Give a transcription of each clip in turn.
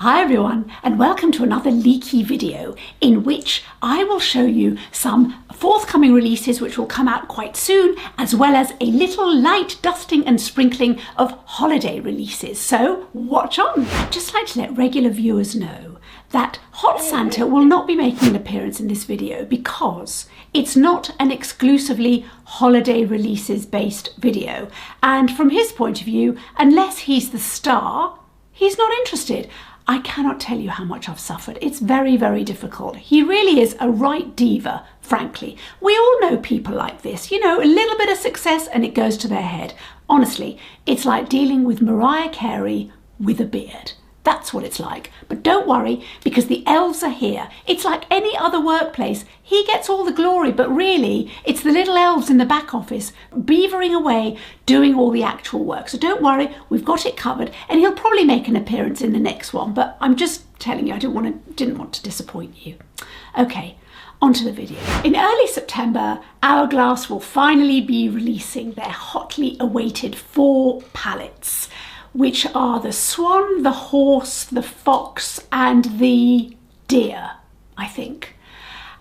Hi everyone, and welcome to another leaky video in which I will show you some forthcoming releases which will come out quite soon, as well as a little light dusting and sprinkling of holiday releases. So watch on. I'd just like to let regular viewers know that Hot Santa will not be making an appearance in this video because it's not an exclusively holiday releases based video, and from his point of view, unless he's the star, he's not interested. I cannot tell you how much I've suffered. It's very, very difficult. He really is a right diva, frankly. We all know people like this, you know, a little bit of success and it goes to their head. Honestly, it's like dealing with Mariah Carey with a beard. That's what it's like. But don't worry, because the elves are here. It's like any other workplace. He gets all the glory, but really, it's the little elves in the back office beavering away, doing all the actual work. So don't worry, we've got it covered, and he'll probably make an appearance in the next one, but I'm just telling you, I didn't want to disappoint you. Okay, onto the video. In early September, Hourglass will finally be releasing their hotly awaited 4 palettes, which are the swan, the horse, the fox, and the deer, I think.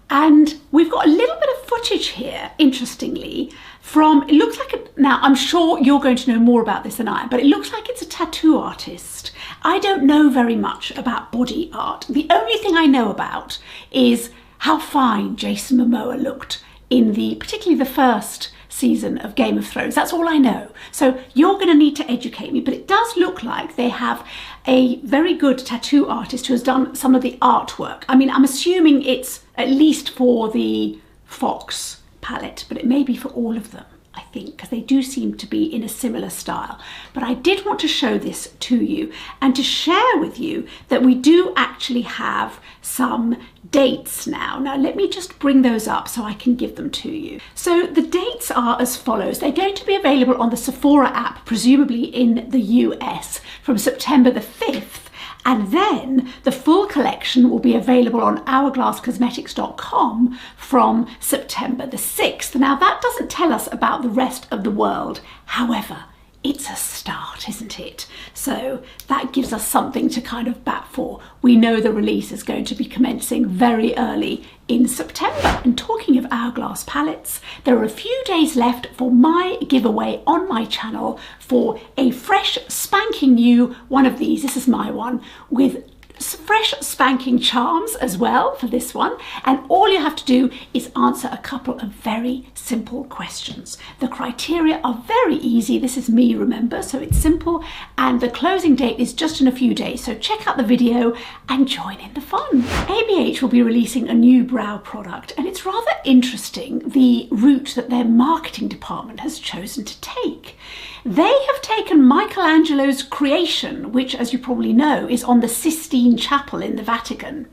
And we've got a little bit of footage here, interestingly, from, it looks like, now I'm sure you're going to know more about this than I am, but it looks like it's a tattoo artist. I don't know very much about body art. The only thing I know about is how fine Jason Momoa looked in particularly the first season of Game of Thrones. That's all I know. So you're going to need to educate me, but it does look like they have a very good tattoo artist who has done some of the artwork. I mean, I'm assuming it's at least for the Fox palette, but it may be for all of them, I think, because they do seem to be in a similar style. But I did want to show this to you and to share with you that we do actually have some dates now. Now let me just bring those up so I can give them to you. So the dates are as follows. They're going to be available on the Sephora app, presumably in the US, from September the 5th. And then the full collection will be available on hourglasscosmetics.com from September the 6th. Now that doesn't tell us about the rest of the world. However, it's a start, isn't it? So that gives us something to kind of bat for. We know the release is going to be commencing very early in September. And talking of Hourglass palettes, there are a few days left for my giveaway on my channel for a fresh spanking new one of these. This is my one with fresh spanking charms as well for this one, and all you have to do is answer a couple of very simple questions. The criteria are very easy. This is me, remember, so it's simple, and the closing date is just in a few days, so check out the video and join in the fun. ABH will be releasing a new brow product, and it's rather interesting the route that their marketing department has chosen to take. They have taken Michelangelo's creation, which, as you probably know, is on the Sistine Chapel in the Vatican,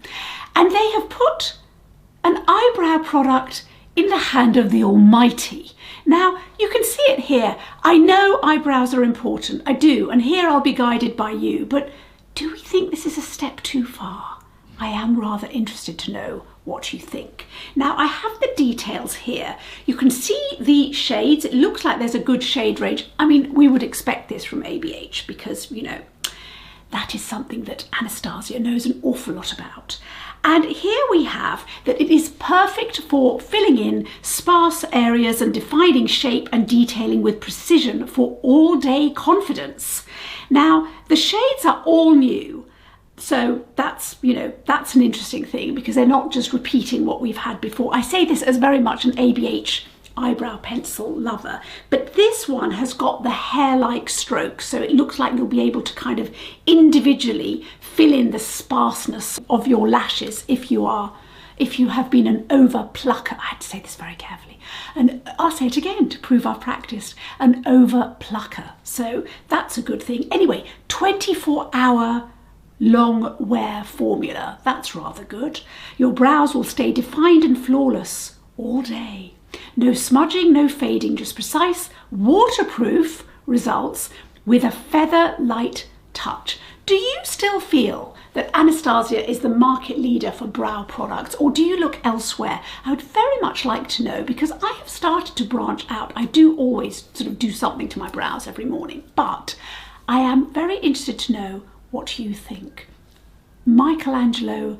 and they have put an eyebrow product in the hand of the Almighty. Now, you can see it here. I know eyebrows are important, I do, and here I'll be guided by you, but do we think this is a step too far? I am rather interested to know what you think. Now I have the details here. You can see the shades. It looks like there's a good shade range. I mean, we would expect this from ABH because, you know, that is something that Anastasia knows an awful lot about. And here we have that it is perfect for filling in sparse areas and defining shape and detailing with precision for all-day confidence. Now, the shades are all new. So that's, you know, that's an interesting thing because they're not just repeating what we've had before. I say this as very much an ABH eyebrow pencil lover, but this one has got the hair-like strokes, so it looks like you'll be able to kind of individually fill in the sparseness of your lashes if you have been an over plucker. I had to say this very carefully, and I'll say it again to prove I've practiced, an over plucker. So that's a good thing. Anyway, 24-hour long wear formula. That's rather good. Your brows will stay defined and flawless all day. No smudging, no fading, just precise, waterproof results with a feather light touch. Do you still feel that Anastasia is the market leader for brow products, or do you look elsewhere? I would very much like to know, because I have started to branch out. I do always sort of do something to my brows every morning, but I am very interested to know what you think. Michelangelo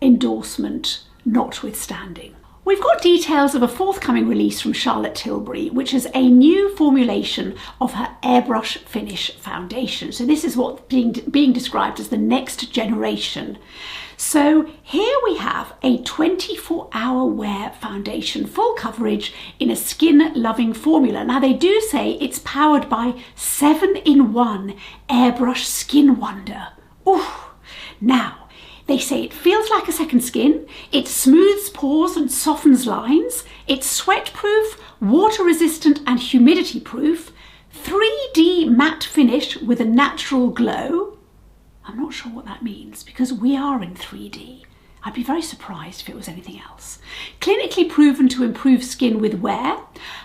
endorsement notwithstanding. We've got details of a forthcoming release from Charlotte Tilbury, which is a new formulation of her airbrush finish foundation. So this is what's being described as the next generation. So here we have a 24-hour wear foundation, full coverage in a skin-loving formula. Now they do say it's powered by 7-in-1 airbrush skin wonder. Ooh. Now, they say it feels like a second skin, it smooths pores and softens lines, it's sweat-proof, water-resistant and humidity-proof, 3D matte finish with a natural glow. I'm not sure what that means because we are in 3D. I'd be very surprised if it was anything else. Clinically proven to improve skin with wear,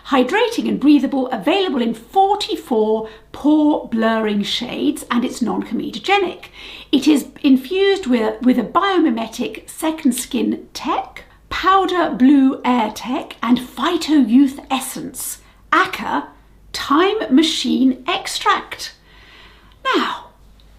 hydrating and breathable, available in 44 pore blurring shades, and it's non-comedogenic. It is infused with a biomimetic second skin tech, powder blue air tech, and phyto youth essence, aka time machine extract. Now,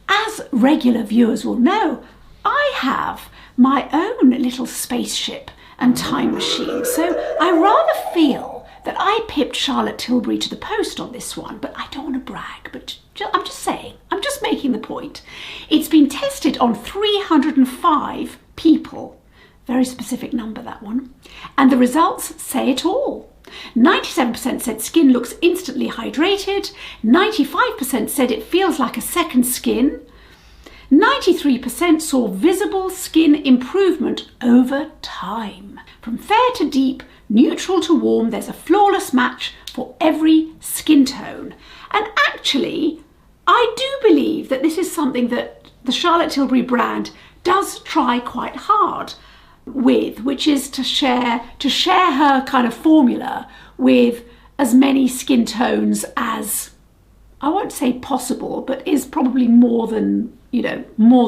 as regular viewers will know, I have my own little spaceship and time machine, so I rather feel that I pipped Charlotte Tilbury to the post on this one, but I don't want to brag, but I'm just saying, I'm just making the point. It's been tested on 305 people, very specific number that one, and the results say it all. 97% said skin looks instantly hydrated, 95% said it feels like a second skin, 93% saw visible skin improvement over time. From fair to deep, neutral to warm, there's a flawless match for every skin tone. And actually, I do believe that this is something that the Charlotte Tilbury brand does try quite hard with, which is to share her kind of formula with as many skin tones as, I won't say possible, but is probably more than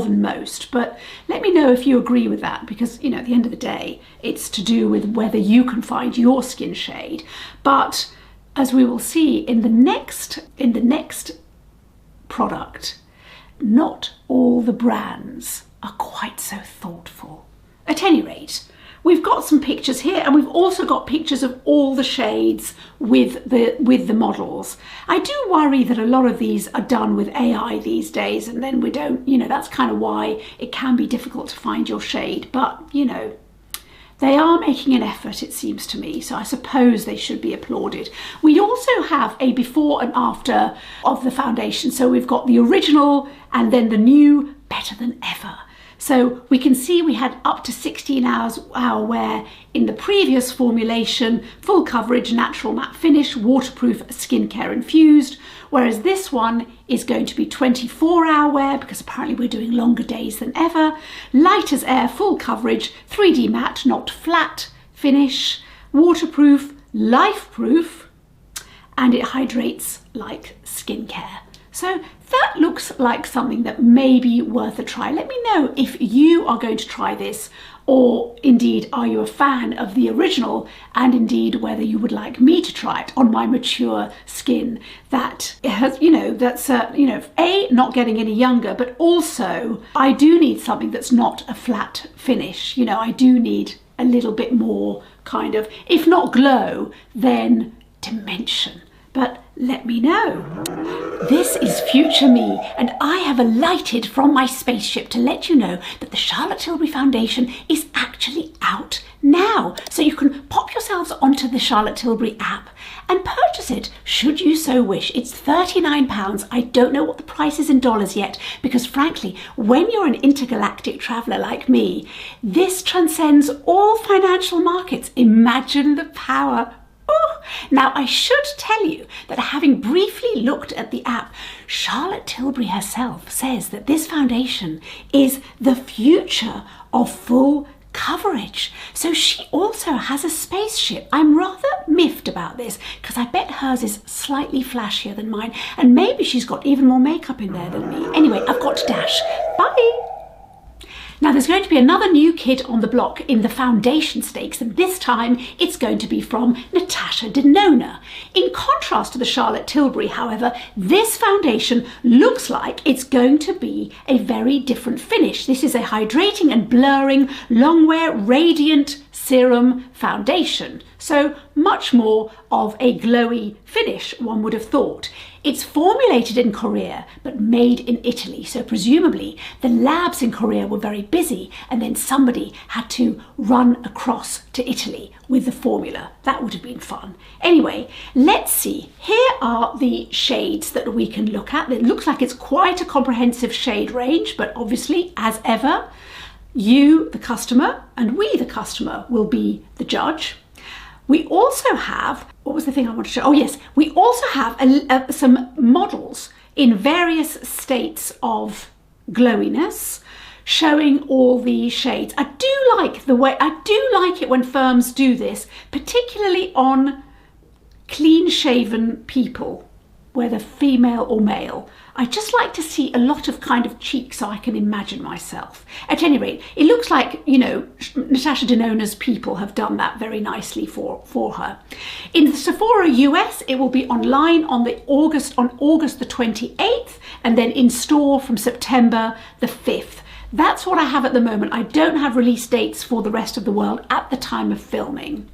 most. But let me know if you agree with that, because at the end of the day, it's to do with whether you can find your skin shade. But as we will see in the next product, not all the brands are quite so thoughtful. At any rate, we've got some pictures here, and we've also got pictures of all the shades with the models. I do worry that a lot of these are done with AI these days, and then we don't, that's kind of why it can be difficult to find your shade. But, they are making an effort, it seems to me, so I suppose they should be applauded. We also have a before and after of the foundation. So we've got the original and then the new, better than ever. So we can see we had up to 16-hour wear in the previous formulation, full coverage, natural matte finish, waterproof, skincare infused, whereas this one is going to be 24-hour wear because apparently we're doing longer days than ever, light as air, full coverage, 3D matte, not flat finish, waterproof, life-proof, and it hydrates like skincare. So that looks like something that may be worth a try. Let me know if you are going to try this, or indeed are you a fan of the original, and indeed whether you would like me to try it on my mature skin that has, that's A, not getting any younger, but also I do need something that's not a flat finish. I do need a little bit more kind of, if not glow, then dimension. But let me know. This is future me, and I have alighted from my spaceship to let you know that the Charlotte Tilbury foundation is actually out now. So you can pop yourselves onto the Charlotte Tilbury app and purchase it should you so wish. It's £39. I don't know what the price is in dollars yet, because frankly, when you're an intergalactic traveller like me, this transcends all financial markets. Imagine the power. Oh, now I should tell you that having briefly looked at the app, Charlotte Tilbury herself says that this foundation is the future of full coverage. So she also has a spaceship. I'm rather miffed about this because I bet hers is slightly flashier than mine, and maybe she's got even more makeup in there than me. Anyway, I've got to dash. Bye. Now there's going to be another new kid on the block in the foundation stakes, and this time it's going to be from Natasha Denona. In contrast to the Charlotte Tilbury, however, this foundation looks like it's going to be a very different finish. This is a hydrating and blurring long-wear radiant serum foundation, so much more of a glowy finish, one would have thought. It's formulated in Korea but made in Italy, so presumably the labs in Korea were very busy and then somebody had to run across to Italy with the formula. That would have been fun. Anyway, let's see. Here are the shades that we can look at. It looks like it's quite a comprehensive shade range, but obviously, as ever, you, the customer, and we, the customer, will be the judge. We also have, what was the thing I wanted to show? Oh yes, we also have some models in various states of glowiness, showing all the shades. I do like it when firms do this, particularly on clean shaven people, whether female or male. I just like to see a lot of kind of cheek so I can imagine myself. At any rate, it looks like, you know, Natasha Denona's people have done that very nicely for her. In the Sephora US, it will be online on August the 28th, and then in store from September the 5th. That's what I have at the moment. I don't have release dates for the rest of the world at the time of filming.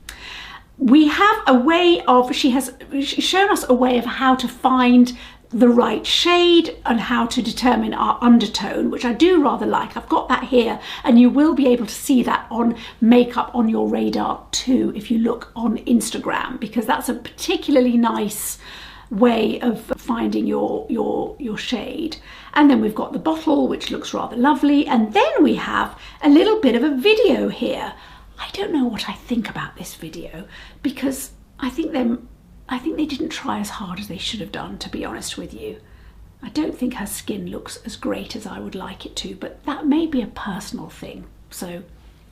We have a way of, she's shown us a way of how to find the right shade and how to determine our undertone, which I do rather like. I've got that here, and you will be able to see that on Makeup on Your Radar too if you look on Instagram, because that's a particularly nice way of finding your shade. And then we've got the bottle, which looks rather lovely, and then we have a little bit of a video here. I don't know what I think about this video, because I think they didn't try as hard as they should have done, to be honest with you. I don't think her skin looks as great as I would like it to, but that may be a personal thing, so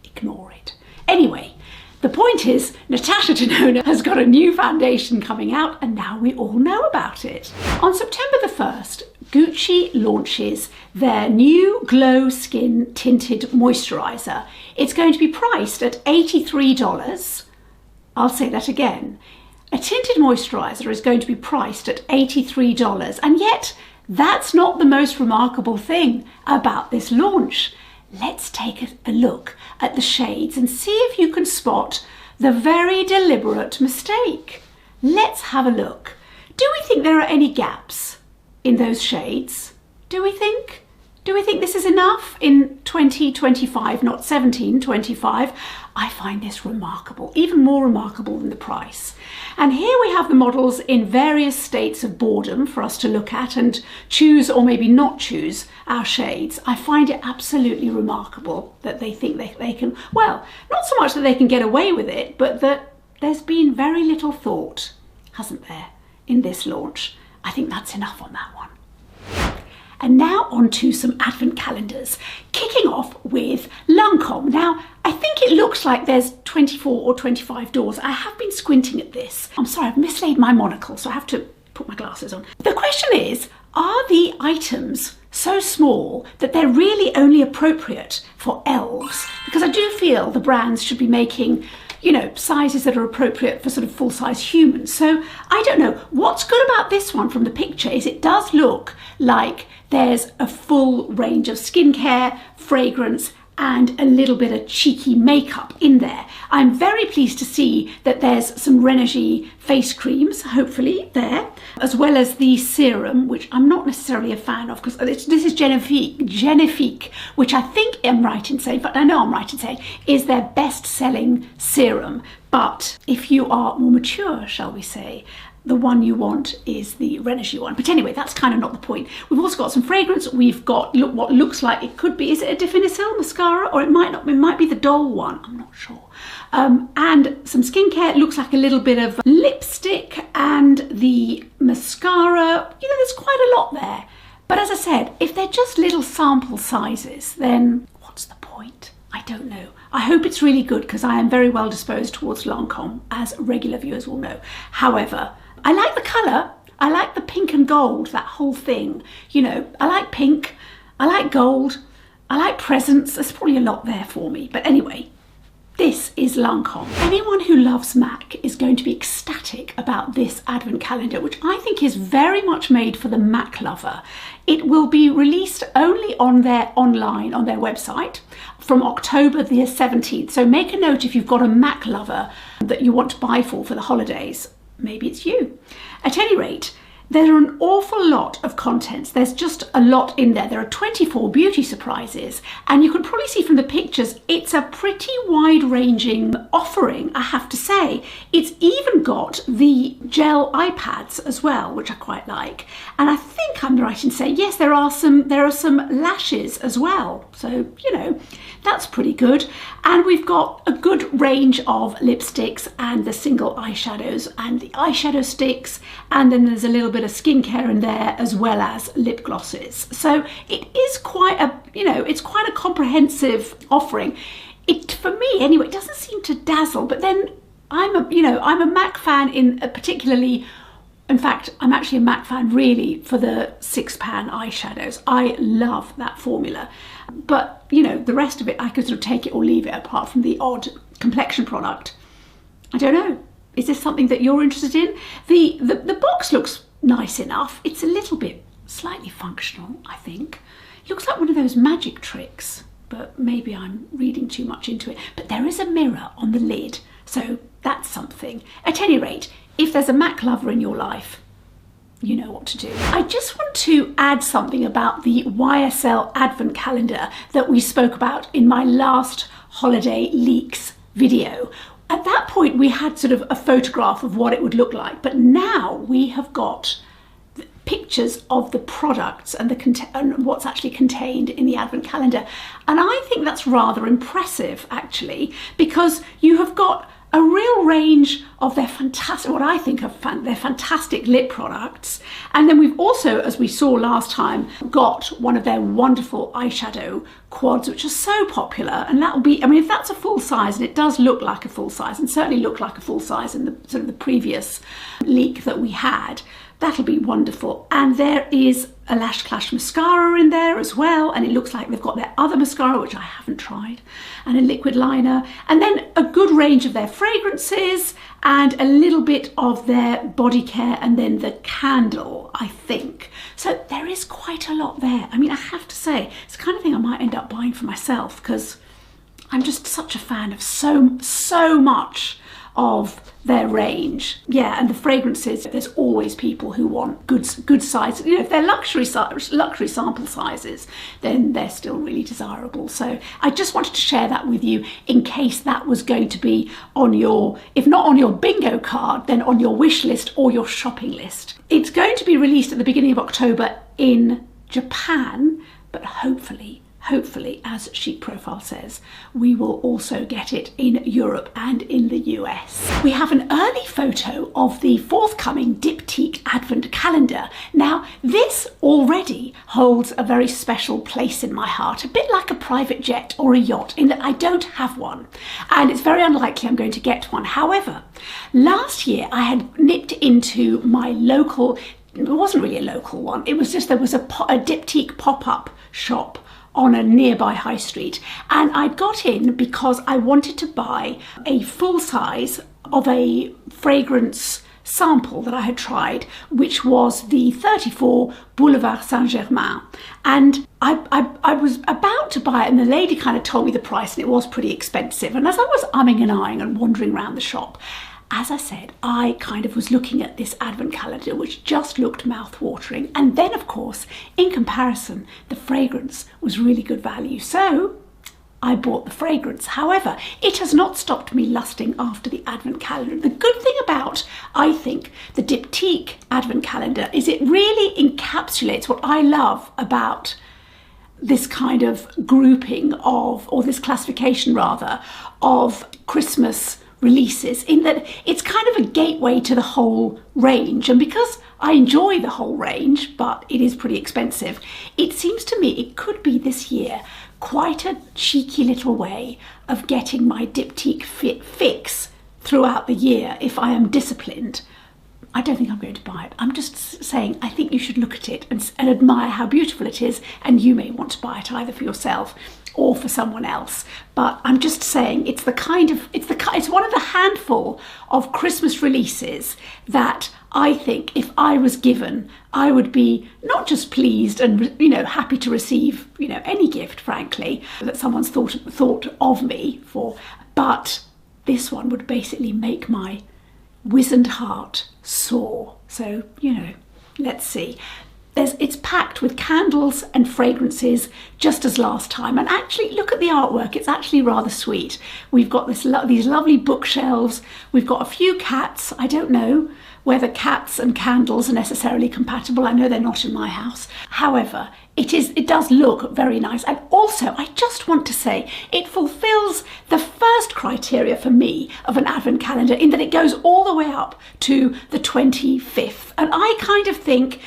ignore it. Anyway, the point is, Natasha Denona has got a new foundation coming out, and now we all know about it. On September the 1st, Gucci launches their new Glow Skin Tinted Moisturizer. It's going to be priced at $83. I'll say that again. A tinted moisturizer is going to be priced at $83, and yet that's not the most remarkable thing about this launch. Let's take a look at the shades and see if you can spot the very deliberate mistake. Let's have a look. Do we think there are any gaps in those shades? Do we think this is enough in 2025, not 1725? I find this remarkable, even more remarkable than the price. And here we have the models in various states of boredom for us to look at and choose, or maybe not choose, our shades. I find it absolutely remarkable that they think they can, well, not so much that they can get away with it, but that there's been very little thought, hasn't there, in this launch. I think that's enough on that one. And now on to some advent calendars, kicking off with Lancôme. Now, I think it looks like there's 24 or 25 doors. I have been squinting at this. I'm sorry, I've mislaid my monocle, so I have to put my glasses on. The question is, are the items so small that they're really only appropriate for elves? Because I do feel the brands should be making, you know, sizes that are appropriate for sort of full-size humans. So I don't know. What's good about this one from the picture is it does look like there's a full range of skincare, fragrance, and a little bit of cheeky makeup in there. I'm very pleased to see that there's some Rénergie face creams, hopefully there, as well as the serum, which I'm not necessarily a fan of, because this is Genifique, which I think I'm right in saying, but I know I'm right in saying, is their best-selling serum. But if you are more mature, shall we say, the one you want is the Rénergie one. But anyway, that's kind of not the point. We've also got some fragrance. We've got what looks like it could be, is it a Definisil mascara? Or it might not, it might be the Dole one, I'm not sure. And some skincare. It looks like a little bit of lipstick and the mascara. You know, there's quite a lot there. But as I said, if they're just little sample sizes, then what's the point? I don't know. I hope it's really good, because I am very well disposed towards Lancôme, as regular viewers will know. However, I like the colour. I like the pink and gold, that whole thing. You know, I like pink, I like gold, I like presents. There's probably a lot there for me. But anyway, this is Lancôme. Anyone who loves MAC is going to be ecstatic about this advent calendar, which I think is very much made for the MAC lover. It will be released only on their online, on their website, from October the 17th. So make a note if you've got a MAC lover that you want to buy for the holidays. Maybe it's you. At any rate, there are an awful lot of contents. There's just a lot in there. There are 24 beauty surprises, and you can probably see from the pictures, it's a pretty wide-ranging offering, I have to say. It's even got the gel eye pads as well, which I quite like. And I think I'm right in saying, yes, there are some lashes as well. So, you know, that's pretty good. And we've got a good range of lipsticks and the single eyeshadows and the eyeshadow sticks, and then there's a little bit of skincare in there as well as lip glosses. So it is quite a, you know, it's quite a comprehensive offering. It, for me anyway, it doesn't seem to dazzle, but then I'm a MAC fan particularly. In fact, I'm actually a MAC fan really for the 6-pan eyeshadows. I love that formula. But, you know, the rest of it, I could sort of take it or leave it, apart from the odd complexion product. I don't know. Is this something that you're interested in? The box looks nice enough. It's a little bit slightly functional, I think. It looks like one of those magic tricks, but maybe I'm reading too much into it. But there is a mirror on the lid, so that's something. At any rate, if there's a MAC lover in your life, you know what to do. I just want to add something about the YSL Advent Calendar that we spoke about in my last holiday leaks video. At that point, we had sort of a photograph of what it would look like, but now we have got pictures of the products and what's actually contained in the Advent Calendar. And I think that's rather impressive, actually, because you have got a real range of their fantastic, what I think of their fantastic lip products. And then we've also, as we saw last time, got one of their wonderful eyeshadow quads, which are so popular. And that will be, I mean, if that's a full size, and it does look like a full size, and certainly looked like a full size in the sort of the previous leak that we had, that'll be wonderful. And there is a Lash Clash mascara in there as well, and it looks like they've got their other mascara, which I haven't tried, and a liquid liner, and then a good range of their fragrances and a little bit of their body care, and then the candle, I think. So there is quite a lot there. I mean, I have to say, it's the kind of thing I might end up buying for myself, because I'm just such a fan of so much of their range. Yeah, and the fragrances, there's always people who want good size. You know, if they're luxury sample sizes, then they're still really desirable. So I just wanted to share that with you in case that was going to be on your, if not on your bingo card, then on your wish list or your shopping list. It's going to be released at the beginning of October in Japan, but hopefully, as Chic Profile says, we will also get it in Europe and in the US. We have an early photo of the forthcoming Diptyque Advent Calendar. Now, this already holds a very special place in my heart, a bit like a private jet or a yacht, in that I don't have one, and it's very unlikely I'm going to get one. However, last year I had nipped into my local, it wasn't really a local one, it was just there was a Diptyque pop-up shop on a nearby high street, and I got in because I wanted to buy a full size of a fragrance sample that I had tried, which was the 34 Boulevard Saint-Germain. And I was about to buy it, and the lady kind of told me the price, and it was pretty expensive. And as I was umming and ahhing and wandering around the shop, as I said, I kind of was looking at this advent calendar, which just looked mouth-watering. And then, of course, in comparison, the fragrance was really good value. So I bought the fragrance. However, it has not stopped me lusting after the advent calendar. The good thing about, I think, the Diptyque advent calendar is it really encapsulates what I love about this kind of grouping of, or this classification rather, of Christmas releases, in that it's kind of a gateway to the whole range. And because I enjoy the whole range, but it is pretty expensive, it seems to me it could be this year quite a cheeky little way of getting my Diptyque fix throughout the year if I am disciplined. I don't think I'm going to buy it. I'm just saying I think you should look at it and admire how beautiful it is, and you may want to buy it either for yourself or for someone else. But I'm just saying it's one of the handful of Christmas releases that I think if I was given, I would be not just pleased and, you know, happy to receive, you know, any gift, frankly, that someone's thought of me for, but this one would basically make my wizened heart soar. So, you know, let's see. It's packed with candles and fragrances, just as last time. And actually, look at the artwork. It's actually rather sweet. We've got these lovely bookshelves. We've got a few cats. I don't know whether cats and candles are necessarily compatible. I know they're not in my house. However, it does look very nice. And also, I just want to say, it fulfills the first criteria for me of an advent calendar, in that it goes all the way up to the 25th. And I kind of think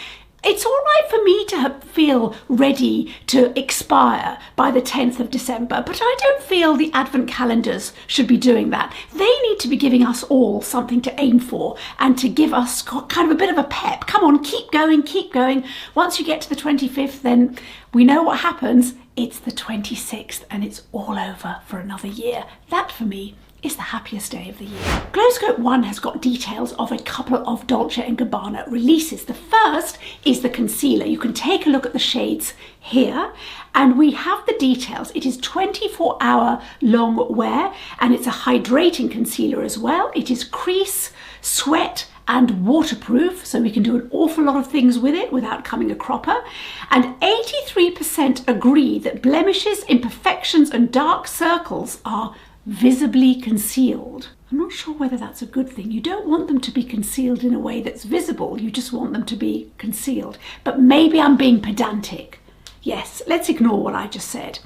it's all right for me to feel ready to expire by the 10th of December, but I don't feel the advent calendars should be doing that. They need to be giving us all something to aim for and to give us kind of a bit of a pep. Come on, keep going, keep going. Once you get to the 25th, then we know what happens. It's the 26th and it's all over for another year. That for me is the happiest day of the year. Glowscope 1 has got details of a couple of Dolce & Gabbana releases. The first is the concealer. You can take a look at the shades here, and we have the details. It is 24-hour long wear, and it's a hydrating concealer as well. It is crease, sweat, and waterproof, so we can do an awful lot of things with it without coming a cropper. And 83% agree that blemishes, imperfections, and dark circles are visibly concealed. I'm not sure whether that's a good thing. You don't want them to be concealed in a way that's visible. You just want them to be concealed. But maybe I'm being pedantic. Yes, let's ignore what I just said.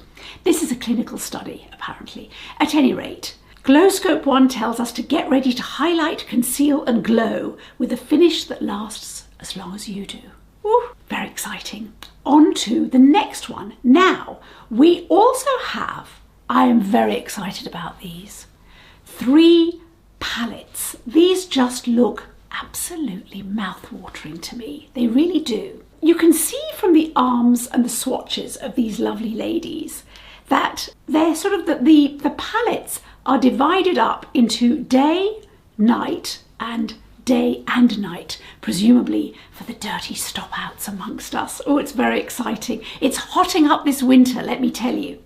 This is a clinical study, apparently. At any rate, Glowscope 1 tells us to get ready to highlight, conceal and glow with a finish that lasts as long as you do. Woo, very exciting. On to the next one. Now, we also have, I am very excited about these, 3 palettes. These just look absolutely mouth-watering to me. They really do. You can see from the arms and the swatches of these lovely ladies that they're sort of the palettes are divided up into day, night, and day and night, presumably for the dirty stop-outs amongst us. Oh, it's very exciting. It's hotting up this winter, let me tell you.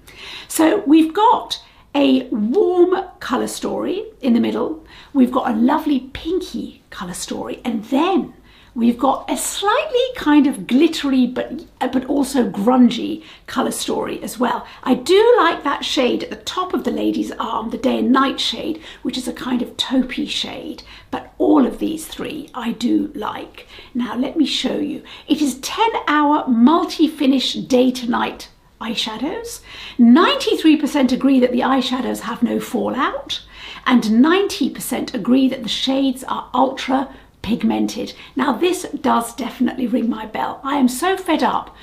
So we've got a warm colour story in the middle. We've got a lovely pinky colour story, and then we've got a slightly kind of glittery but also grungy colour story as well. I do like that shade at the top of the lady's arm, the day and night shade, which is a kind of taupey shade. But all of these 3 I do like. Now let me show you. It is 10-hour multi-finish day to night eyeshadows. 93% agree that the eyeshadows have no fallout, and 90% agree that the shades are ultra pigmented. Now this does definitely ring my bell. I am so fed up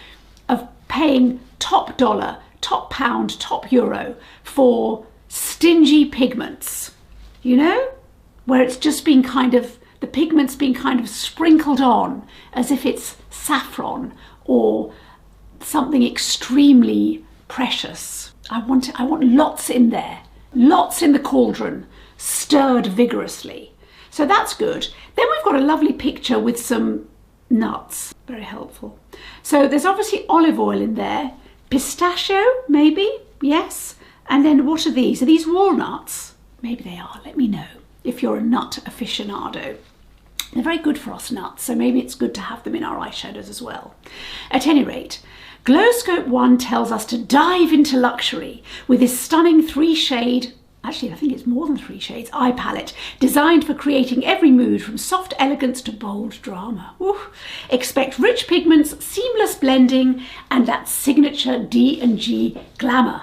of paying top dollar, top pound, top euro for stingy pigments, you know, where it's just been kind of, the pigments being kind of sprinkled on as if it's saffron or something extremely precious. I want lots in there, lots in the cauldron, stirred vigorously. So that's good. Then we've got a lovely picture with some nuts, very helpful. So there's obviously olive oil in there, pistachio maybe, yes. And then what are these? Are these walnuts? Maybe they are, let me know if you're a nut aficionado. They're very good for us nuts, so maybe it's good to have them in our eyeshadows as well. At any rate, Glowscope 1 tells us to dive into luxury with this stunning 3-shade, actually I think it's more than 3 shades, eye palette, designed for creating every mood from soft elegance to bold drama. Ooh. Expect rich pigments, seamless blending, and that signature D&G glamour.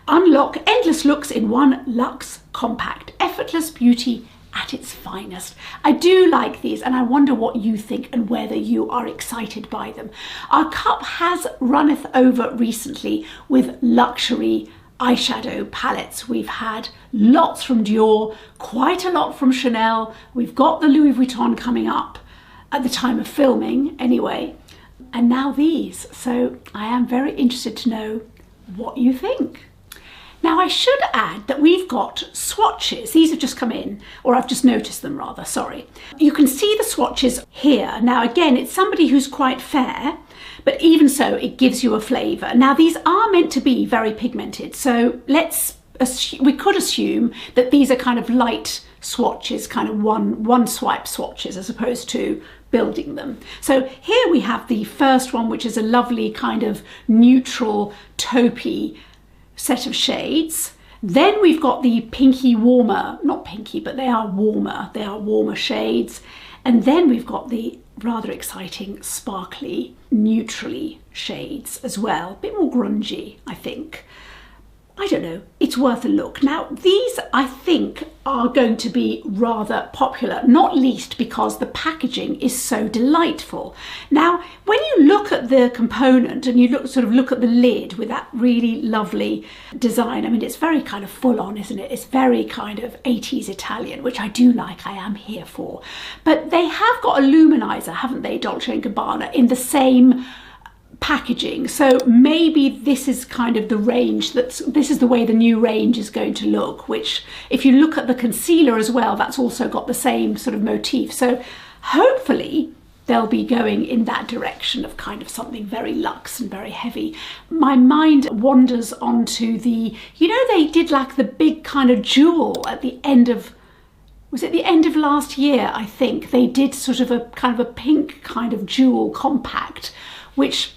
Unlock endless looks in one luxe compact, effortless beauty at its finest. I do like these, and I wonder what you think and whether you are excited by them. Our cup has runneth over recently with luxury eyeshadow palettes. We've had lots from Dior, quite a lot from Chanel. We've got the Louis Vuitton coming up at the time of filming anyway. And now these. So I am very interested to know what you think. Now I should add that we've got swatches. These have just come in, or I've just noticed them rather, sorry. You can see the swatches here. Now again, it's somebody who's quite fair, but even so, it gives you a flavour. Now these are meant to be very pigmented, so we could assume that these are kind of light swatches, kind of one swipe swatches, as opposed to building them. So here we have the first one, which is a lovely kind of neutral taupey set of shades. Then we've got the pinky warmer, not pinky, but they are warmer shades. And then we've got the rather exciting sparkly neutrally shades as well, a bit more grungy, I think. I don't know, it's worth a look. Now these I think are going to be rather popular, not least because the packaging is so delightful. Now when you look at the component and you look at the lid with that really lovely design, I mean it's very kind of full on, isn't it? It's very kind of 80s Italian, which I do like, I am here for. But they have got a luminizer, haven't they, Dolce & Gabbana, in the same packaging, so maybe this is kind of the range, this is the way the new range is going to look, which if you look at the concealer as well, that's also got the same sort of motif. So hopefully they'll be going in that direction of kind of something very luxe and very heavy. My mind wanders onto the, you know, they did like the big kind of jewel at the end of, was it the end of last year, I think? They did sort of a kind of a pink kind of jewel compact, which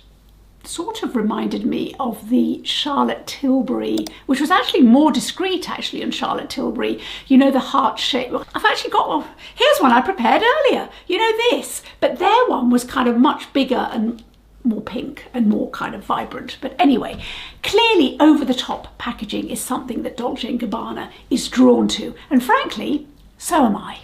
sort of reminded me of the Charlotte Tilbury, which was actually more discreet actually on Charlotte Tilbury. You know, the heart shape. I've actually got, well, here's one I prepared earlier. You know this, but their one was kind of much bigger and more pink and more kind of vibrant. But anyway, clearly over the top packaging is something that Dolce & Gabbana is drawn to. And frankly, so am I.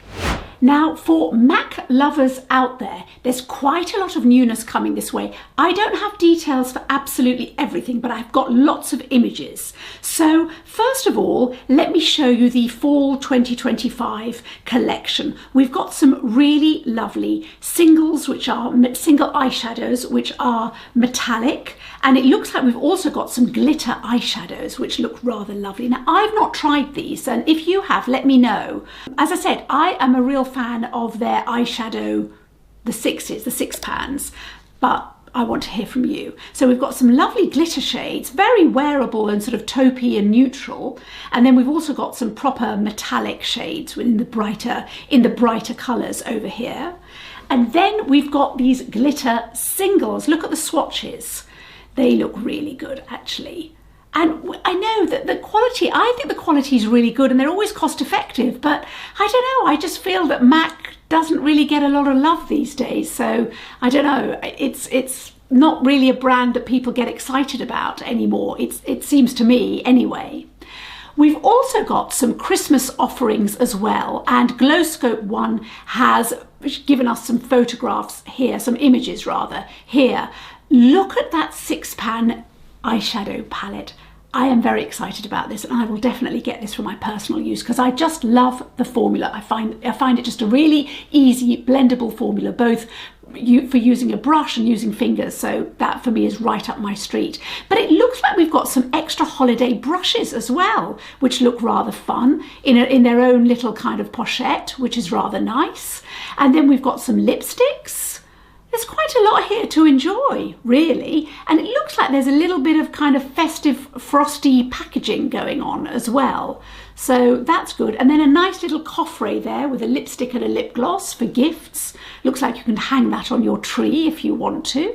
Now for MAC lovers out there, there's quite a lot of newness coming this way. I don't have details for absolutely everything, but I've got lots of images. So first of all, let me show you the fall 2025 collection. We've got some really lovely singles, which are single eyeshadows, which are metallic. And it looks like we've also got some glitter eyeshadows, which look rather lovely. Now, I've not tried these, and if you have, let me know. As I said, I am a real fan of their eyeshadow, the six pans, but I want to hear from you. So we've got some lovely glitter shades, very wearable and sort of taupey and neutral. And then we've also got some proper metallic shades in the brighter colours over here. And then we've got these glitter singles. Look at the swatches. They look really good actually. And I know that the quality, I think the quality is really good and they're always cost effective, but I don't know, I just feel that MAC doesn't really get a lot of love these days. So I don't know, it's not really a brand that people get excited about anymore. It seems to me anyway. We've also got some Christmas offerings as well, and Glowscope One has given us some photographs here, some images rather, here. Look at that 6-pan eyeshadow palette. I am very excited about this and I will definitely get this for my personal use because I just love the formula. I find it just a really easy blendable formula, both for using a brush and using fingers, so that for me is right up my street. But it looks like we've got some extra holiday brushes as well, which look rather fun in their own little kind of pochette, which is rather nice. And then we've got some lipsticks. There's quite a lot here to enjoy, really. And it looks like there's a little bit of kind of festive, frosty packaging going on as well. So that's good. And then a nice little coffret there with a lipstick and a lip gloss for gifts. Looks like you can hang that on your tree if you want to.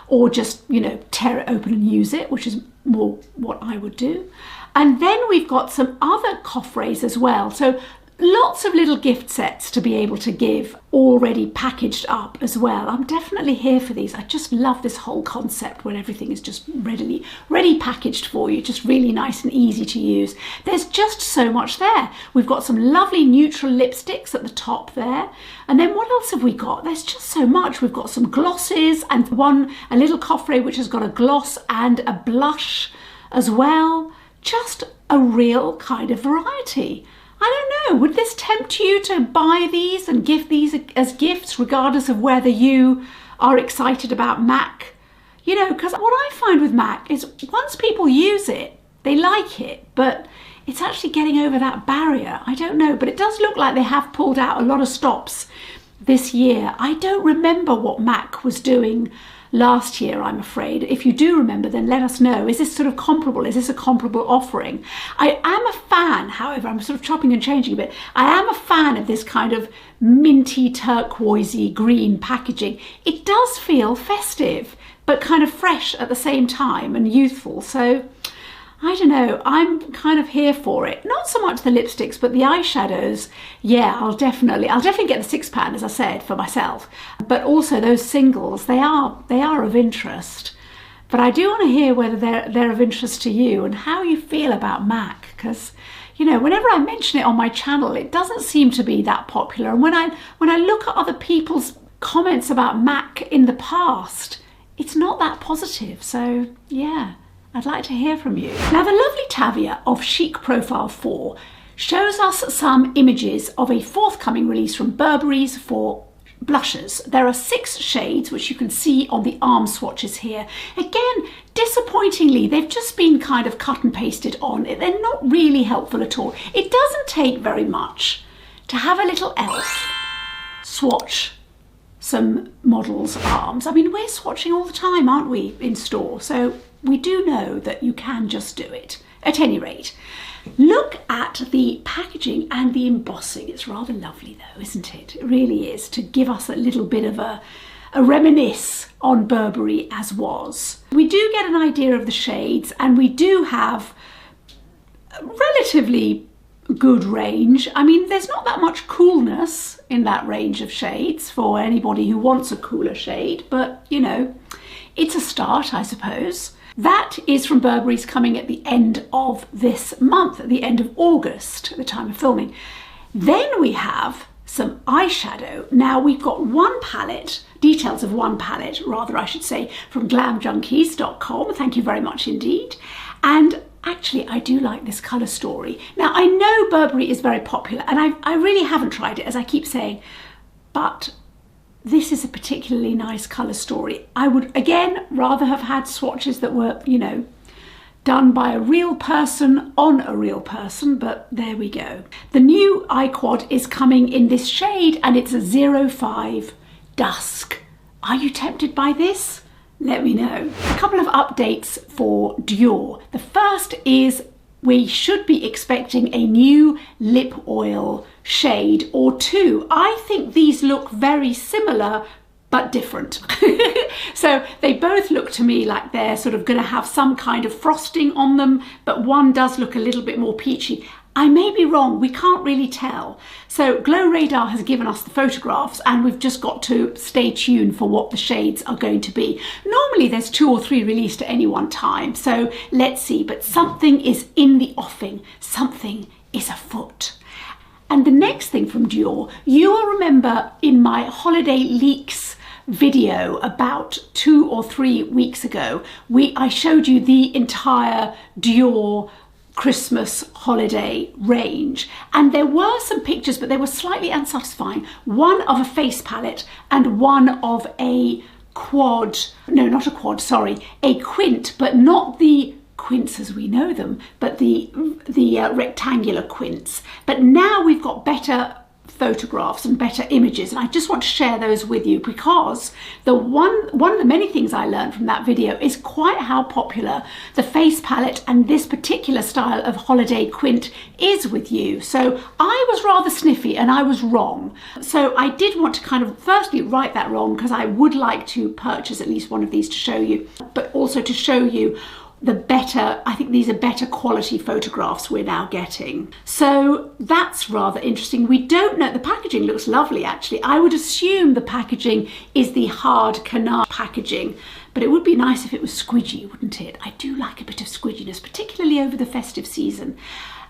Or just, you know, tear it open and use it, which is more what I would do. And then we've got some other coffrets as well. So lots of little gift sets to be able to give, already packaged up as well. I'm definitely here for these. I just love this whole concept when everything is just ready packaged for you, just really nice and easy to use. There's just so much there. We've got some lovely neutral lipsticks at the top there. And then what else have we got? There's just so much. We've got some glosses and a little coffret which has got a gloss and a blush as well. just a real kind of variety. I don't know, would this tempt you to buy these and give these as gifts regardless of whether you are excited about MAC? You know, because what I find with MAC is once people use it, they like it, but it's actually getting over that barrier. I don't know, but it does look like they have pulled out a lot of stops this year. I don't remember what MAC was doing last year, I'm afraid. If you do remember, then let us know. Is this sort of comparable? Is this a comparable offering? I am a fan, however, I'm sort of chopping and changing a bit. I am a fan of this kind of minty, turquoisey green packaging. It does feel festive, but kind of fresh at the same time and youthful. So I don't know, I'm kind of here for it. Not so much the lipsticks, but the eyeshadows. Yeah, I'll definitely get the 6-pan, as I said, for myself. But also those singles, they are of interest. But I do want to hear whether they're of interest to you and how you feel about MAC, because, you know, whenever I mention it on my channel, it doesn't seem to be that popular. And when I look at other people's comments about MAC in the past, it's not that positive. So yeah, I'd like to hear from you. Now, the lovely Tavia of Chic Profile 4 shows us some images of a forthcoming release from Burberry's for blushes. There are 6 shades, which you can see on the arm swatches here. Again, disappointingly, they've just been kind of cut and pasted on. They're not really helpful at all. It doesn't take very much to have a little elf swatch some models' arms. I mean, we're swatching all the time, aren't we, in store? So we do know that you can just do it. At any rate, look at the packaging and the embossing. It's rather lovely though, isn't it? It really is, to give us a little bit of a reminisce on Burberry as was. We do get an idea of the shades, and we do have a relatively good range. I mean, there's not that much coolness in that range of shades for anybody who wants a cooler shade, but you know, it's a start, I suppose. That is from Burberry's, coming at the end of this month, at the end of August, at the time of filming. Then we have some eyeshadow. Now we've got one palette, details of one palette, rather I should say, from glamjunkies.com. Thank you very much indeed. And actually, I do like this colour story. Now, I know Burberry is very popular, and I really haven't tried it, as I keep saying, but this is a particularly nice colour story. I would, again, rather have had swatches that were, you know, done by a real person on a real person, but there we go. The new eye quad is coming in this shade, and it's a 05 Dusk. Are you tempted by this? Let me know. A couple of updates for Dior. The first is we should be expecting a new lip oil shade or 2. I think these look very similar but different. So they both look to me like they're sort of going to have some kind of frosting on them, but one does look a little bit more peachy. I may be wrong, we can't really tell. So Glow Radar has given us the photographs, and we've just got to stay tuned for what the shades are going to be. Normally there's 2 or 3 released at any one time, so let's see. But something is in the offing, something is afoot. And the next thing from Dior, you will remember in my holiday leaks video about 2 or 3 weeks ago, I showed you the entire Dior Christmas holiday range, and there were some pictures, but they were slightly unsatisfying. One of a face palette and one of a quad, no, not a quad, sorry, a quint, but not the quints as we know them, but the rectangular quints. But now we've got better photographs and better images, and I just want to share those with you, because one of the many things I learned from that video is quite how popular the face palette and this particular style of holiday quint is with you. So I was rather sniffy and I was wrong. So I did want to kind of firstly right that wrong, because I would like to purchase at least one of these to show you, but also to show you the better, I think these are better quality photographs we're now getting. So that's rather interesting. We don't know, the packaging looks lovely actually. I would assume the packaging is the hard canard packaging, but it would be nice if it was squidgy, wouldn't it? I do like a bit of squidginess, particularly over the festive season.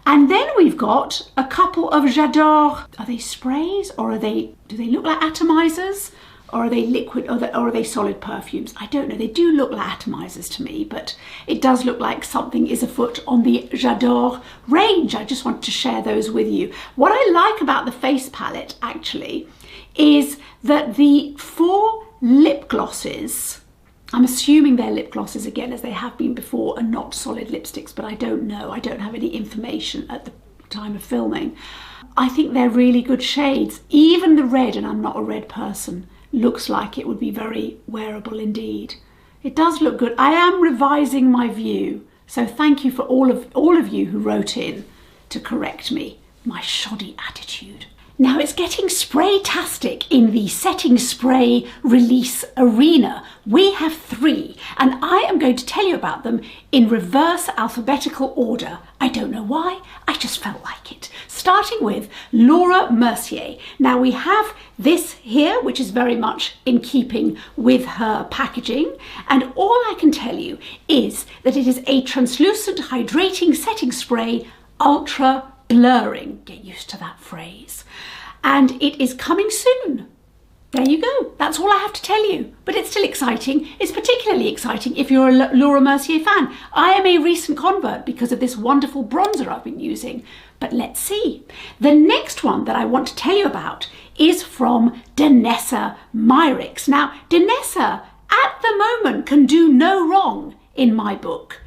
And then we've got a couple of J'adore. Are they sprays, or do they look like atomizers or are they liquid, or are they solid perfumes? I don't know. They do look like atomizers to me, but it does look like something is afoot on the J'adore range. I just want to share those with you. What I like about the face palette actually is that the 4 lip glosses, I'm assuming they're lip glosses again, as they have been before, and not solid lipsticks, but I don't know. I don't have any information at the time of filming. I think they're really good shades. Even the red, and I'm not a red person, looks like it would be very wearable indeed. It does look good. I am revising my view, so thank you for all of you who wrote in to correct me, my shoddy attitude. Now it's getting spray-tastic in the setting spray release arena. We have 3, and I am going to tell you about them in reverse alphabetical order. I don't know why, I just felt like it. Starting with Laura Mercier. Now we have this here, which is very much in keeping with her packaging, and all I can tell you is that it is a translucent hydrating setting spray, ultra blurring. Get used to that phrase. And it is coming soon. There you go. That's all I have to tell you. But it's still exciting. It's particularly exciting if you're a Laura Mercier fan. I am a recent convert because of this wonderful bronzer I've been using. But let's see. The next one that I want to tell you about is from Danessa Myricks. Now, Danessa at the moment can do no wrong in my book.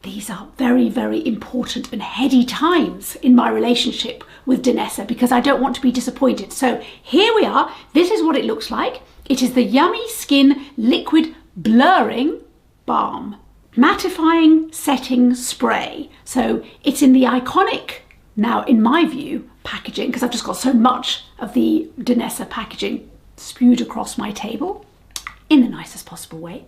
These are very, very important and heady times in my relationship with Danessa because I don't want to be disappointed. So here we are. This is what it looks like. It is the Yummy Skin Liquid Blurring Balm Mattifying Setting Spray. So it's in the iconic, now in my view, packaging, because I've just got so much of the Danessa packaging spewed across my table in the nicest possible way.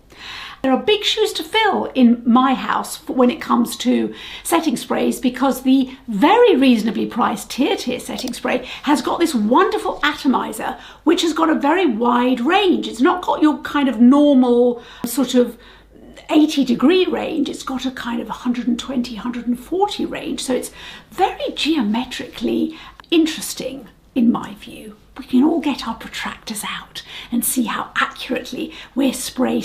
There are big shoes to fill in my house when it comes to setting sprays because the very reasonably priced Tier setting spray has got this wonderful atomizer which has got a very wide range. It's not got your kind of normal sort of 80-degree range. It's got a kind of 120, 140 range. So it's very geometrically interesting in my view. We can all get our protractors out and see how accurately we're spraying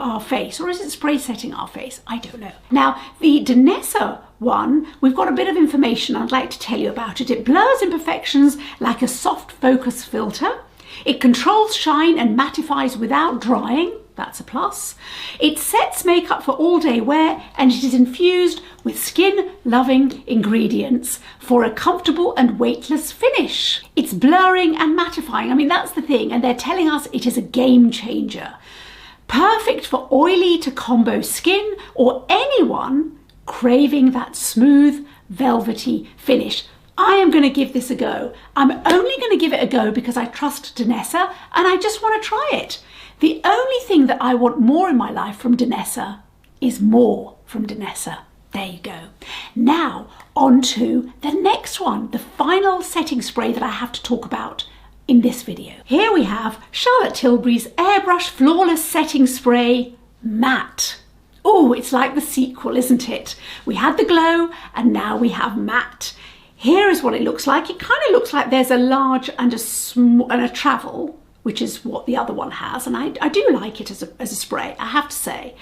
our face. Or is it spray setting our face? I don't know. Now, the Danessa one, we've got a bit of information I'd like to tell you about it. It blurs imperfections like a soft focus filter. It controls shine and mattifies without drying. That's a plus. It sets makeup for all-day wear and it is infused with skin-loving ingredients for a comfortable and weightless finish. It's blurring and mattifying. I mean, that's the thing, and they're telling us it is a game changer. Perfect for oily to combo skin or anyone craving that smooth, velvety finish. I am going to give this a go. I'm only going to give it a go because I trust Danessa and I just want to try it. The only thing that I want more in my life from Danessa is more from Danessa. There you go. Now on to the next one, the final setting spray that I have to talk about in this video. Here we have Charlotte Tilbury's Airbrush Flawless Setting Spray Matte. Oh, it's like the sequel, isn't it? We had the glow and now we have matte. Here is what it looks like. It kind of looks like there's a large and a small and a travel, which is what the other one has. And I do like it as a spray, I have to say.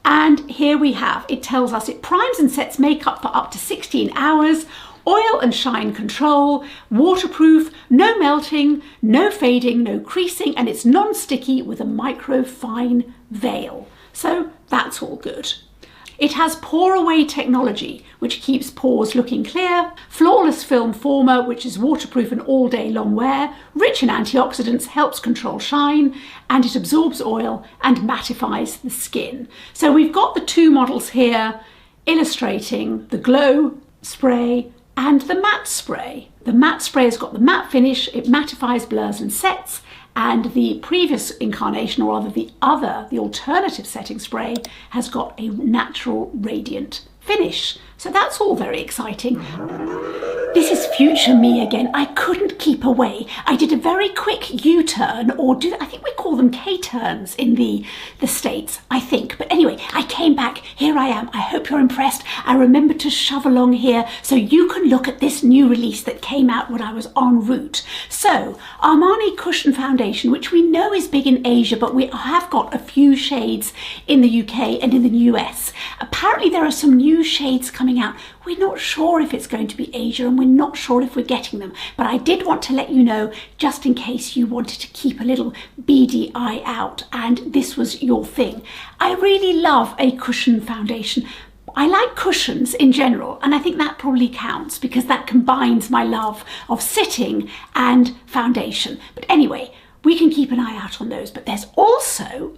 And here we have, it tells us it primes and sets makeup for up to 16 hours, oil and shine control, waterproof, no melting, no fading, no creasing, and it's non-sticky with a micro fine veil. So that's all good. It has pour away technology, which keeps pores looking clear, flawless film former, which is waterproof and all day long wear, rich in antioxidants, helps control shine, and it absorbs oil and mattifies the skin. So we've got the two models here illustrating the glow spray and the matte spray. The matte spray has got the matte finish, it mattifies, blurs and sets, and the previous incarnation, or rather the alternative setting spray, has got a natural radiant finish. So that's all very exciting. This is future me again. I couldn't keep away. I did a very quick U-turn, or I think we call them K-turns in the States, I think. But anyway, I came back. Here I am. I hope you're impressed. I remembered to shove along here so you can look at this new release that came out when I was en route. So, Armani Cushion Foundation, which we know is big in Asia, but we have got a few shades in the UK and in the US. Apparently there are some new shades coming out. We're not sure if it's going to be Asia, and we're not sure if we're getting them, but I did want to let you know just in case you wanted to keep a little beady eye out and this was your thing. I really love a cushion foundation. I like cushions in general, and I think that probably counts because that combines my love of sitting and foundation. But anyway, we can keep an eye out on those. But there's also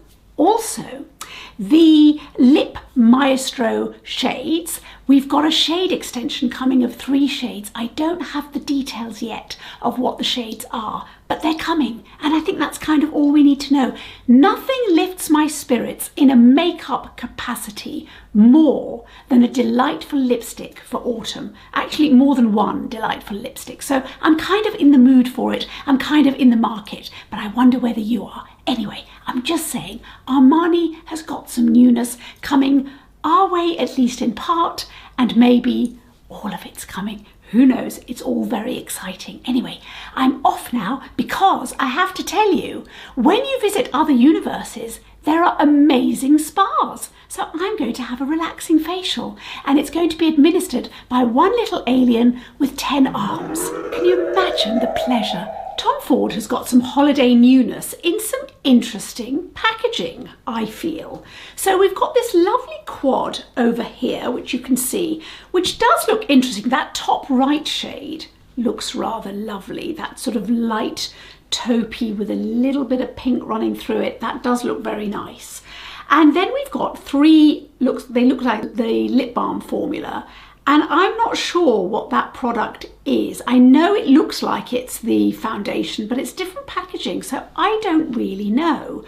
the Lip Maestro shades. We've got a shade extension coming of 3 shades. I don't have the details yet of what the shades are, but they're coming, and I think that's kind of all we need to know. Nothing lifts my spirits in a makeup capacity more than a delightful lipstick for autumn. Actually, more than one delightful lipstick. So I'm kind of in the mood for it. I'm kind of in the market, but I wonder whether you are. Anyway, I'm just saying, Armani has got some newness coming our way, at least in part, and maybe all of it's coming. Who knows? It's all very exciting. Anyway, I'm off now because I have to tell you, when you visit other universes, there are amazing spas. So I'm going to have a relaxing facial, and it's going to be administered by one little alien with 10 arms. Can you imagine the pleasure? Tom Ford has got some holiday newness in some interesting packaging, I feel. So we've got this lovely quad over here, which you can see, which does look interesting. That top right shade looks rather lovely. That sort of light taupey with a little bit of pink running through it. That does look very nice. And then we've got 3 looks, they look like the lip balm formula. And I'm not sure what that product is. I know it looks like it's the foundation, but it's different packaging, so I don't really know.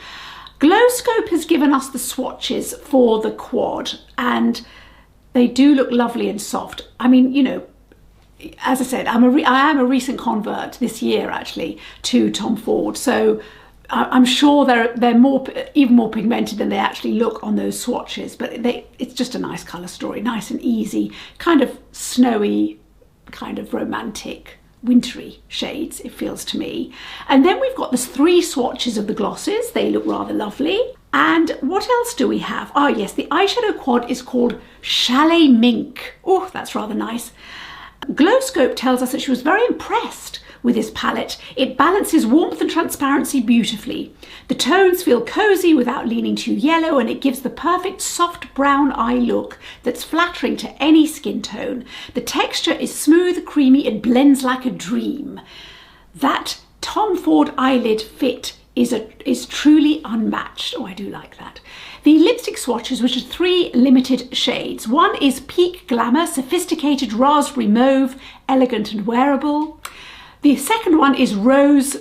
Glowscope has given us the swatches for the quad, and they do look lovely and soft. I mean, you know, as I said, I am a recent convert this year, actually, to Tom Ford, so I'm sure they're even more pigmented than they actually look on those swatches, but it's just a nice colour story, nice and easy, kind of snowy, kind of romantic, wintry shades, it feels to me. And then we've got the 3 swatches of the glosses. They look rather lovely. And what else do we have? Oh yes, the eyeshadow quad is called Chalet Mink. Oh, that's rather nice. Glowscope tells us that she was very impressed with this palette. It balances warmth and transparency beautifully. The tones feel cozy without leaning too yellow, and it gives the perfect soft brown eye look that's flattering to any skin tone. The texture is smooth, creamy, and blends like a dream. That Tom Ford eyelid fit is truly unmatched. Oh, I do like that. The lipstick swatches, which are 3 limited shades. One is Peak Glamour, Sophisticated Raspberry Mauve, Elegant and Wearable. The second one is Rose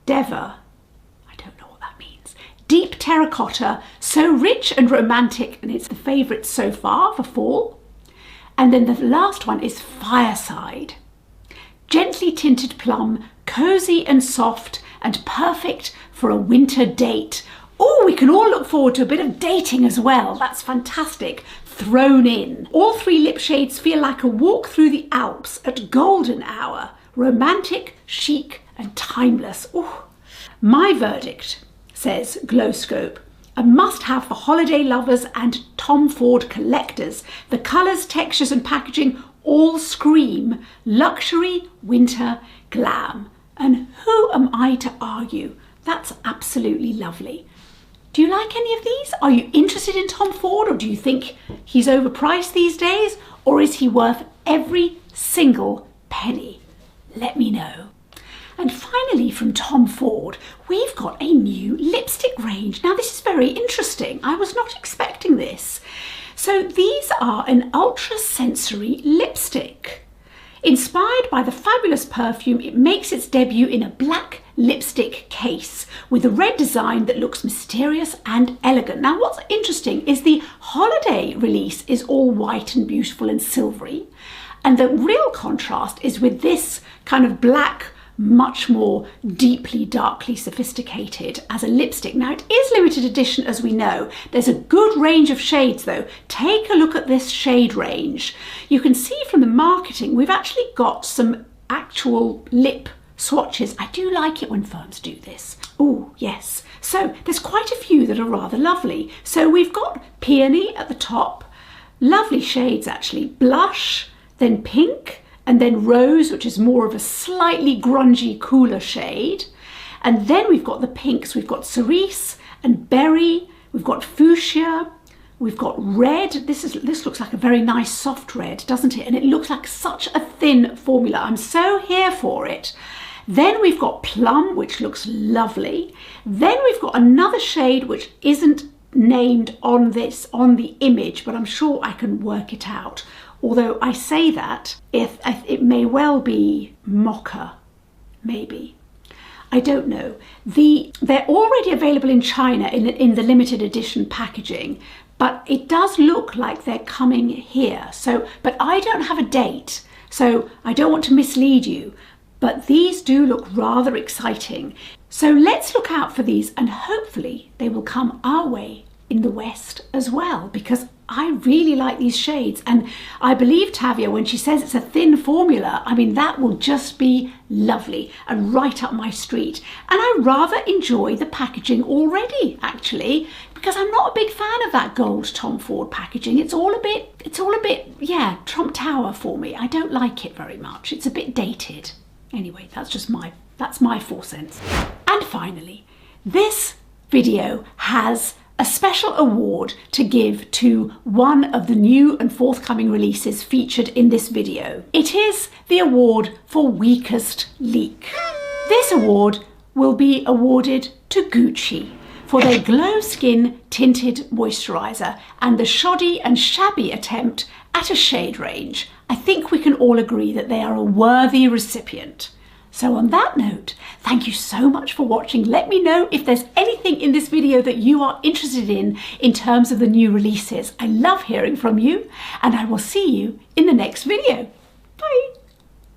Dever. I don't know what that means. Deep Terracotta, so rich and romantic, and it's the favourite so far for fall. And then the last one is Fireside. Gently tinted plum, cosy and soft, and perfect for a winter date. Oh, we can all look forward to a bit of dating as well. That's fantastic. Thrown in. All 3 lip shades feel like a walk through the Alps at golden hour. Romantic, chic, and timeless. Ooh. My verdict, says Glowscope, a must-have for holiday lovers and Tom Ford collectors. The colours, textures, and packaging all scream luxury, winter, glam. And who am I to argue? That's absolutely lovely. Do you like any of these? Are you interested in Tom Ford, or do you think he's overpriced these days? Or is he worth every single penny? Let me know. And finally, from Tom Ford, we've got a new lipstick range. Now, this is very interesting. I was not expecting this. So these are an ultra sensory lipstick. Inspired by the fabulous perfume, it makes its debut in a black lipstick case with a red design that looks mysterious and elegant. Now, what's interesting is the holiday release is all white and beautiful and silvery, and the real contrast is with this kind of black, much more deeply, darkly sophisticated as a lipstick. Now, it is limited edition, as we know. There's a good range of shades though. Take a look at this shade range. You can see from the marketing, we've actually got some actual lip swatches. I do like it when firms do this. Oh, yes. So there's quite a few that are rather lovely. So we've got Peony at the top. Lovely shades, actually. Blush, then pink, and then rose, which is more of a slightly grungy, cooler shade. And then we've got the pinks. We've got cerise and berry. We've got fuchsia. We've got red. This looks like a very nice soft red, doesn't it? And it looks like such a thin formula. I'm so here for it. Then we've got plum, which looks lovely. Then we've got another shade which isn't named on the image, but I'm sure I can work it out. Although I say that, if it may well be mocha, maybe. I don't know. They're already available in China in the limited edition packaging, but it does look like they're coming here. So, but I don't have a date, so I don't want to mislead you, but these do look rather exciting. So let's look out for these, and hopefully they will come our way in the West as well, because I really like these shades, and I believe Tavia when she says it's a thin formula. I mean, that will just be lovely and right up my street. And I rather enjoy the packaging already, actually, because I'm not a big fan of that gold Tom Ford packaging. It's all a bit, yeah, Trump Tower for me. I don't like it very much. It's a bit dated. Anyway, that's my 4 cents. And finally, this video has a special award to give to one of the new and forthcoming releases featured in this video. It is the award for weakest leak. This award will be awarded to Gucci for their Glow Skin Tinted Moisturizer and the shoddy and shabby attempt at a shade range. I think we can all agree that they are a worthy recipient. So on that note, thank you so much for watching. Let me know if there's anything in this video that you are interested in terms of the new releases. I love hearing from you, and I will see you in the next video. Bye.